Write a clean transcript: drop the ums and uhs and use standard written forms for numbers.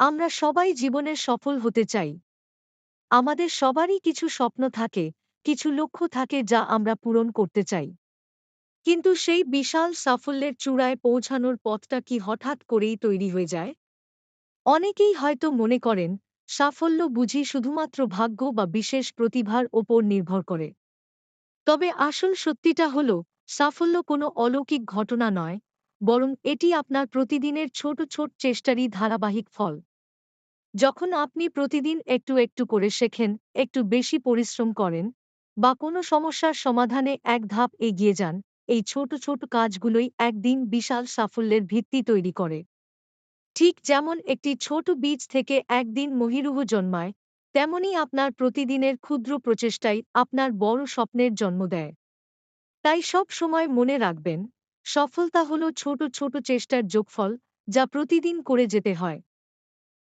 আমরা সবাই জীবনে সফল হতে চাই। আমাদের সবারই কিছু স্বপ্ন থাকে, কিছু লক্ষ্য থাকে যা আমরা পূরণ করতে চাই। কিন্তু সেই বিশাল সাফল্যের চূড়ায় পৌঁছানোর পথটা কি হঠাৎ করেই তৈরি হয়ে যায়? অনেকেই হয়তো মনে করেন, সাফল্য বুঝি শুধুমাত্র ভাগ্য বা বিশেষ প্রতিভার ওপর নির্ভর করে। তবে আসল সত্যিটা হল, সাফল্য কোনো অলৌকিক ঘটনা নয়, বরং এটি আপনার প্রতিদিনের ছোট ছোট চেষ্টারই ধারাবাহিক ফল। যখন আপনি প্রতিদিন একটু একটু করে শেখেন, একটু বেশি পরিশ্রম করেন, বা কোনো সমস্যার সমাধানে এক ধাপ এগিয়ে যান, এই ছোট ছোট কাজগুলোই একদিন বিশাল সাফল্যের ভিত্তি তৈরি করে। ঠিক যেমন একটি ছোট বীজ থেকে একদিন মহিরুহ জন্মায়, তেমনি আপনার প্রতিদিনের ক্ষুদ্র প্রচেষ্টাই আপনার বড় স্বপ্নের জন্ম দেয়। তাই সব সময় মনে রাখবেন, সফলতা হলো ছোট ছোট চেষ্টার যোগফল, যা প্রতিদিন করে যেতে হয়।